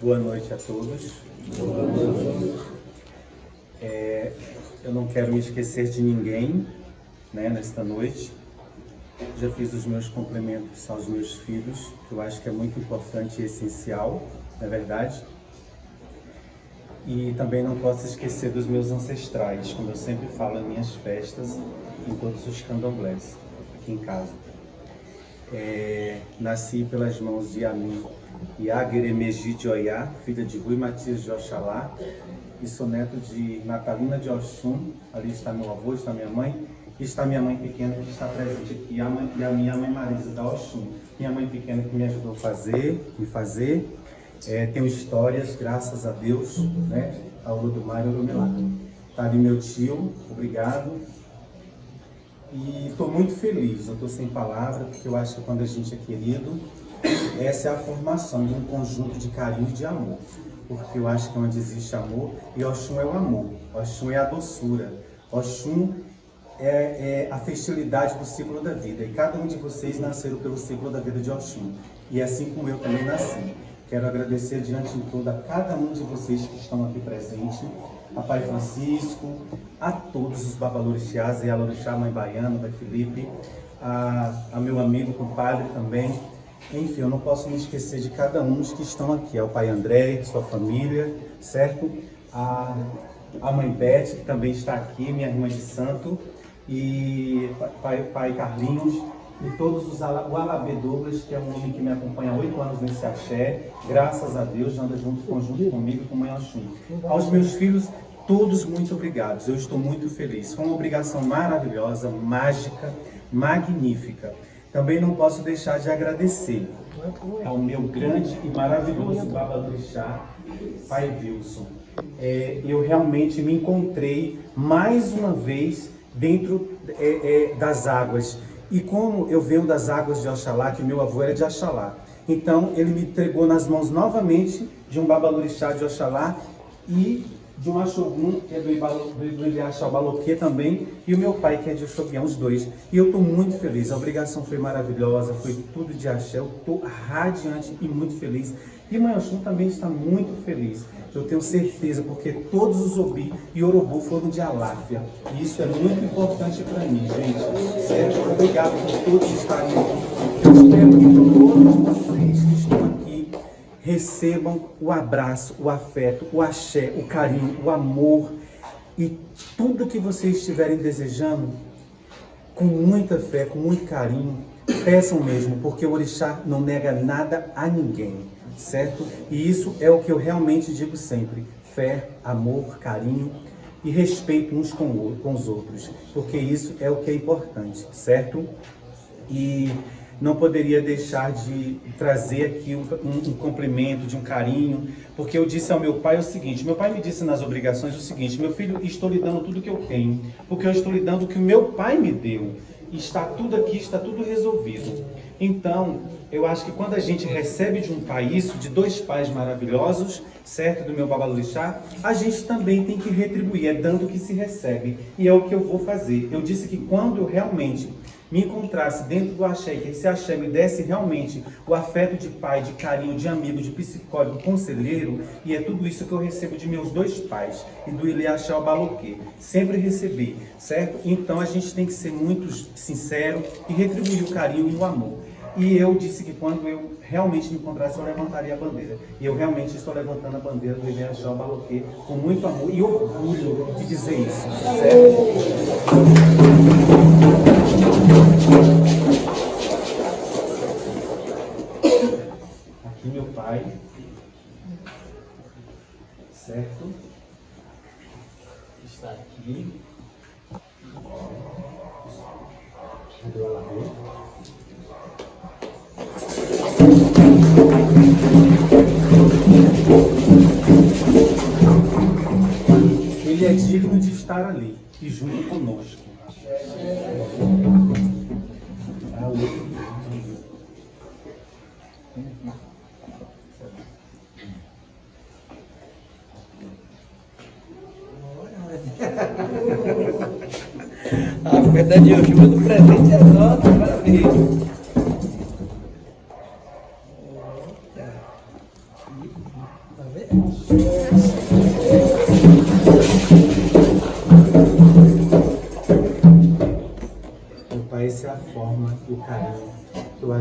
Boa noite a todos. Eu não quero me esquecer de ninguém, nesta noite. Já fiz os meus cumprimentos aos meus filhos, que eu acho que é muito importante e essencial, não é verdade? E também não posso esquecer dos meus ancestrais, como eu sempre falo em minhas festas, em todos os candomblés, aqui em casa. Nasci pelas mãos de Ami Iagueremegi de Oiá, filha de Rui Matias de Oxalá, e sou neto de Natalina de Oxum. Ali está meu avô, está minha mãe, e está minha mãe pequena que está presente aqui, e a minha mãe Marisa da Oxum, minha mãe pequena que me ajudou a me fazer. Tenho histórias, graças a Deus, a Urudumar e Urumilá. Está ali meu tio, obrigado. E estou muito feliz, eu estou sem palavras, porque eu acho que quando a gente é querido, essa é a formação de um conjunto de carinho e de amor. Porque eu acho que onde existe amor, e Oxum é o amor, Oxum é a doçura, Oxum é a festilidade do ciclo da vida. E cada um de vocês nasceram pelo ciclo da vida de Oxum. E assim como eu também nasci. Quero agradecer diante de tudo a cada um de vocês que estão aqui presentes, a Pai Francisco, a todos os babalorixás, e a Lorixá, Mãe Baiana, Pai Felipe, a meu amigo, compadre também. Enfim, eu não posso me esquecer de cada um dos que estão aqui. Ao Pai André, sua família, certo? A Mãe Beth, que também está aqui, minha irmã de santo, e Pai Carlinhos, e todos o Alabê Douglas, que é um homem que me acompanha há 8 anos nesse axé, graças a Deus, anda junto comigo com Mãe Oxum. Aos meus filhos, todos muito obrigados, eu estou muito feliz. Foi uma obrigação maravilhosa, mágica, magnífica. Também não posso deixar de agradecer ao meu grande e maravilhoso babalorixá, Pai Wilson. Eu realmente me encontrei mais uma vez dentro das águas. E como eu venho das águas de Oxalá, que meu avô era de Oxalá, então ele me entregou nas mãos novamente de um babalorixá de Oxalá e de um Axogum, que é do Iliaxá Baloquê também, e o meu pai, que é de Oxoguião, os dois. E eu estou muito feliz, a obrigação foi maravilhosa, foi tudo de axé, eu estou radiante e muito feliz. E Mãe Oxum também está muito feliz, eu tenho certeza, porque todos os Obi e Orobu foram de Aláfia. E isso é muito importante para mim, gente. Certo? Obrigado por todos estarem aqui. Eu espero que todos vocês que estão aqui recebam o abraço, o afeto, o axé, o carinho, o amor e tudo que vocês estiverem desejando, com muita fé, com muito carinho, peçam mesmo, porque o orixá não nega nada a ninguém, certo? E isso é o que eu realmente digo sempre: fé, amor, carinho e respeito uns com os outros, porque isso é o que é importante, certo? E não poderia deixar de trazer aqui um cumprimento, de um carinho, porque eu disse ao meu pai o seguinte: meu pai me disse nas obrigações o seguinte: meu filho, estou lhe dando tudo que eu tenho, porque eu estou lhe dando o que o meu pai me deu, está tudo aqui, está tudo resolvido. Então, eu acho que quando a gente recebe de um pai isso, de dois pais maravilhosos, certo, do meu babalorixá, a gente também tem que retribuir, é dando que se recebe, e é o que eu vou fazer. Eu disse que quando eu realmente me encontrasse dentro do axé, que esse axé me desse realmente o afeto de pai, de carinho, de amigo, de psicólogo, conselheiro, e é tudo isso que eu recebo de meus dois pais e do Iliaxá Baloquê. Sempre recebi, certo? Então a gente tem que ser muito sincero e retribuir o carinho e o amor. E eu disse que quando eu realmente me encontrasse, eu levantaria a bandeira. E eu realmente estou levantando a bandeira do Iliaxá Baloquê com muito amor e orgulho de dizer isso, certo? Aqui meu pai, certo? Está aqui. Cadê o Alabê? Ele é digno de estar ali e junto conosco. A festa de hoje, o presente é nosso, parabéns.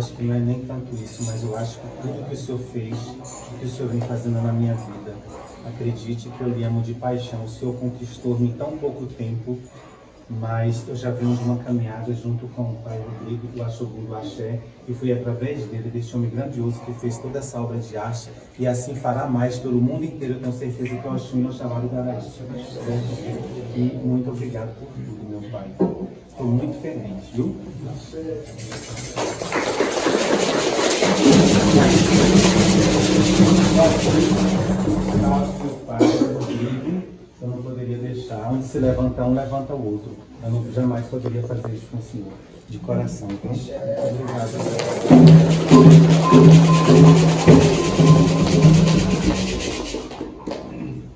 acho que não é nem tanto isso, mas eu acho que tudo que o Senhor fez, o que o Senhor vem fazendo na minha vida, acredite que eu lhe amo de paixão. O Senhor conquistou-me em tão pouco tempo, mas eu já venho de uma caminhada junto com o pai Rodrigo, do Axogum do Axé, e foi através dele, desse homem grandioso, que fez toda essa obra de arte, e assim fará mais pelo mundo inteiro. Eu tenho certeza que o Oxum e o Oxalá dará isso, certo? E muito obrigado por tudo, meu pai. Estou muito feliz, viu? Nosso pai Rodrigo, eu não poderia deixar. Onde se levanta um, levanta o outro. Eu não, jamais poderia fazer isso com o Senhor. De coração, então. Obrigado.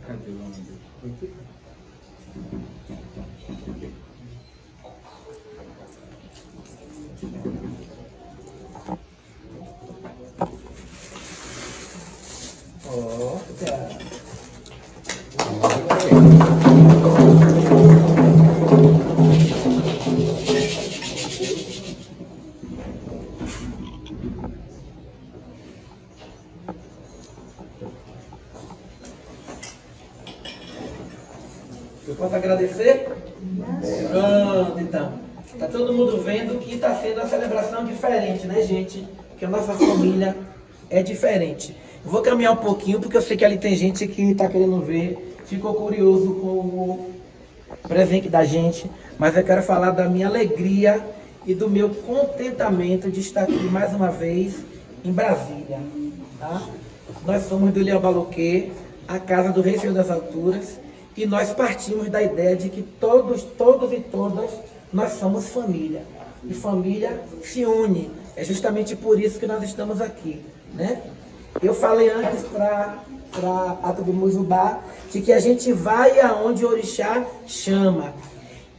Cadê o nome dele? Eu posso agradecer? Pronto, então. Está todo mundo vendo que está sendo uma celebração diferente, né, gente? Que a nossa família é diferente. Eu vou caminhar um pouquinho, porque eu sei que ali tem gente que está querendo ver, ficou curioso com o presente da gente, mas eu quero falar da minha alegria e do meu contentamento de estar aqui mais uma vez em Brasília. Tá? Nós somos do Ilhéu Baloquê, a casa do Rei Senhor das Alturas, e nós partimos da ideia de que todos e todas, nós somos família. E família se une. É justamente por isso que nós estamos aqui, né? Eu falei antes para a do Mujubá de que a gente vai aonde o orixá chama.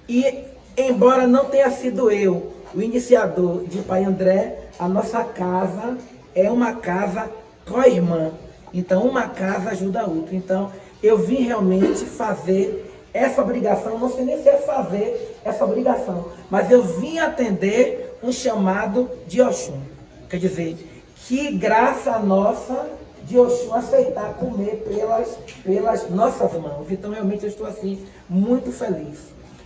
E, embora não tenha sido eu o iniciador de Pai André, a nossa casa é uma casa co-irmã. Então, uma casa ajuda a outra. Então, eu vim realmente fazer essa obrigação, não sei nem se é fazer essa obrigação, mas eu vim atender um chamado de Oxum. Quer dizer, que graça nossa de Oxum aceitar comer pelas nossas mãos. Então, realmente, eu estou assim, muito feliz.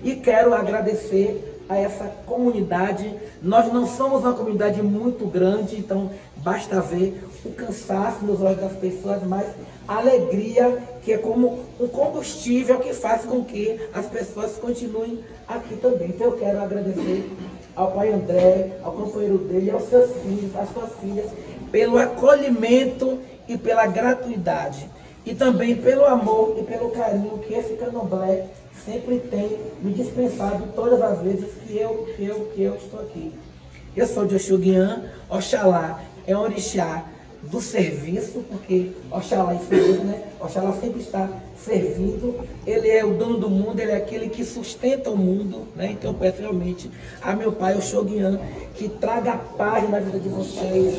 E quero agradecer a essa comunidade. Nós não somos uma comunidade muito grande, então basta ver o cansaço nos olhos das pessoas, mas a alegria, que é como um combustível que faz com que as pessoas continuem aqui também. Então eu quero agradecer ao pai André, ao companheiro dele, aos seus filhos, às suas filhas, pelo acolhimento e pela gratuidade. E também pelo amor e pelo carinho que esse candomblé sempre tem me dispensado todas as vezes que eu estou aqui. Eu sou de Oxuguian. Oxalá é um orixá do serviço, porque Oxalá é serviço, né? Oxalá sempre está servindo. Ele é o dono do mundo, ele é aquele que sustenta o mundo, né? Então eu peço realmente a meu pai, Oxuguian, que traga paz na vida de vocês,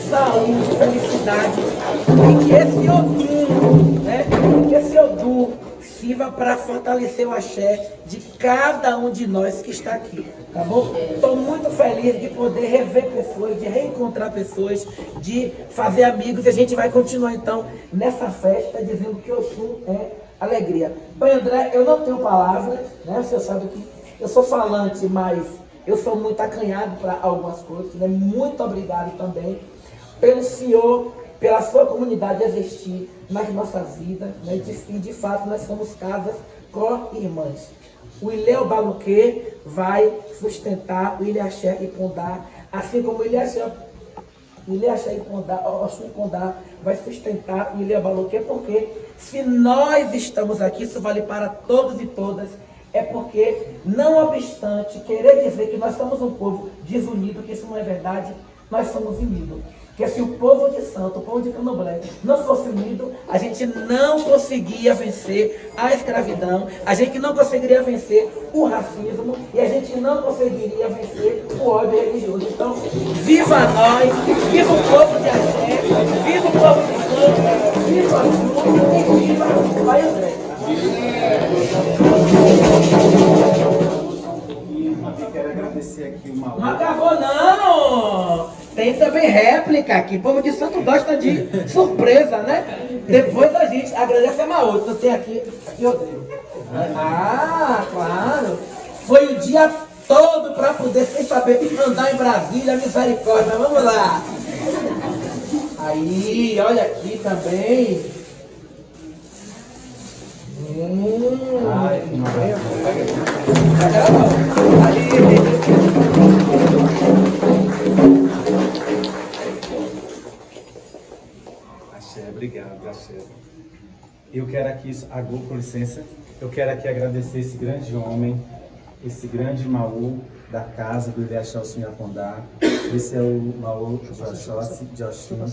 saúde, felicidade, e que esse Odum, né? Que esse Odum sirva para fortalecer o axé de cada um de nós que está aqui, tá bom? Estou muito feliz de poder rever pessoas, de reencontrar pessoas, de fazer amigos, e a gente vai continuar então nessa festa dizendo que Oxum é alegria. Pai André, eu não tenho palavras, né? O senhor sabe que eu sou falante, mas eu sou muito acanhado para algumas coisas, né? Muito obrigado também pelo senhor, pela sua comunidade existir nas nossas vidas, né? E de fato nós somos casas co-irmãs. O Ilhéu Baloquê vai sustentar o Ilhaxé e Pondá, assim como o Ilhaxé e Pondá, Oxum e Pondá vai sustentar o Ilhéu Baloquê, porque se nós estamos aqui, isso vale para todos e todas, é porque, não obstante querer dizer que nós somos um povo desunido, que isso não é verdade, nós somos unidos. Porque se o povo de Santo, o povo de Candomblé, não fosse unido, a gente não conseguia vencer a escravidão, a gente não conseguiria vencer o racismo e a gente não conseguiria vencer o ódio religioso. Então, viva nós, viva o povo de Axé, viva o povo de Santo, viva a Ju e viva o Pai André. E quero agradecer aqui uma Não acabou não! Tem também réplica aqui. O povo de Santo gosta de surpresa, né? Depois a gente agradece a Maú. Então tem aqui eu tenho. Ah, claro. Foi o dia todo para poder, sem saber, andar em Brasília, misericórdia. Vamos lá. Aí, olha aqui também. Ai, que maravilha. Axé, obrigado, Axé. Eu quero aqui, agora, com licença, eu quero aqui agradecer esse grande homem, esse grande Maú da casa do Ideachel Sunhapondá. Esse é o Maú de Oxum.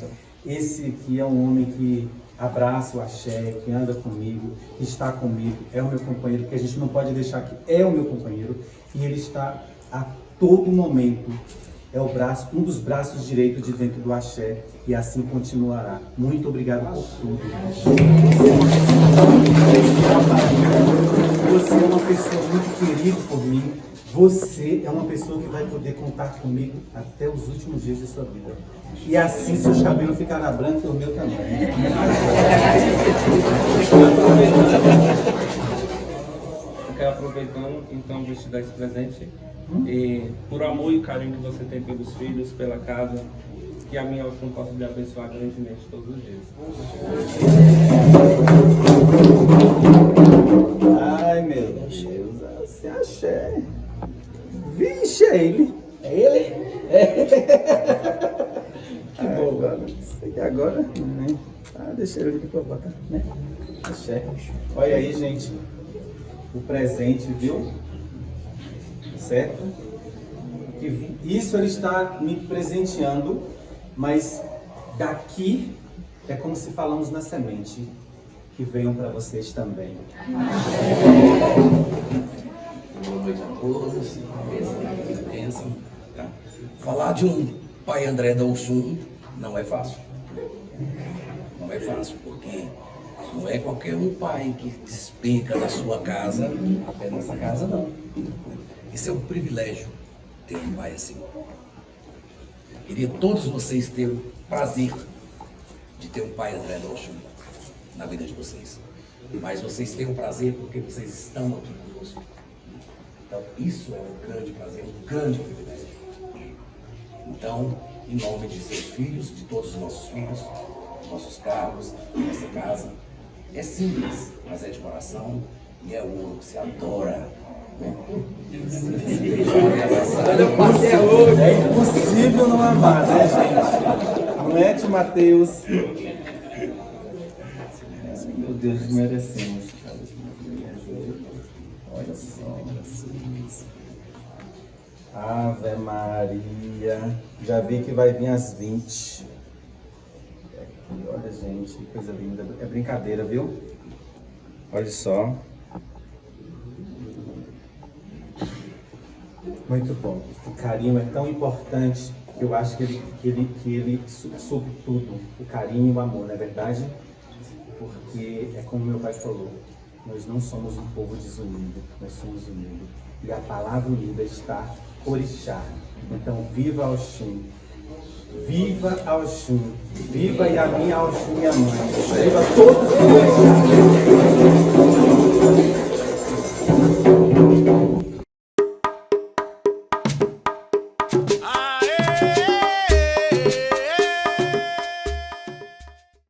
Esse aqui é um homem que abraça o axé, que anda comigo, que está comigo, é o meu companheiro, porque a gente não pode deixar que é o meu companheiro, e ele está a todo momento, é o braço, um dos braços direitos de dentro do axé, e assim continuará. Muito obrigado por tudo. Você é uma pessoa muito querida por mim. Você é uma pessoa que vai poder contar comigo até os últimos dias de sua vida. E assim seus cabelos ficarão brancos e o meu também. Eu quero aproveitando, então, vou te dar esse presente. E por amor e carinho que você tem pelos filhos, pela casa, que a minha oração possa lhe abençoar grandemente todos os dias. Ai, meu Deus, se axé. Vixe, é ele. É ele? Que bom. Agora, sei que agora, né? Deixa ele aqui pra botar, né? Axé. Olha aí, gente, o presente, viu? Certo? Isso ele está me presenteando, mas daqui é como se falamos na semente, que venham para vocês também. Boa noite a todos, bênção. Tá? Falar de um pai André da Oxum não é fácil. Não é fácil, porque não é qualquer um pai que despenca na sua casa, até nessa casa não. Isso é um privilégio, ter um pai assim. Queria todos vocês terem o prazer de ter um pai André da Oxum na vida de vocês. Mas vocês têm o prazer porque vocês estão aqui conosco. Então, isso é um grande prazer, um grande privilégio. Então, em nome de seus filhos, de todos os nossos filhos, nossos carros, nossa casa, é simples, mas é de coração e é ouro que se adora. É impossível não amar, né, gente? Não é, de Mateus? Meu Deus, merecemos. Olha só. Ave Maria. Já vi que vai vir às 20. Olha, gente, que coisa linda. É brincadeira, viu? Olha só. Muito bom. O carinho é tão importante que eu acho que ele supre tudo. O carinho e o amor, não é verdade? Porque é como meu pai falou, nós não somos um povo desunido, nós somos unidos. E a palavra unida está orixá. Então, viva a Oxum. Viva a Oxum. Viva Yamin, a Oxum, minha mãe. Viva todos os orixás.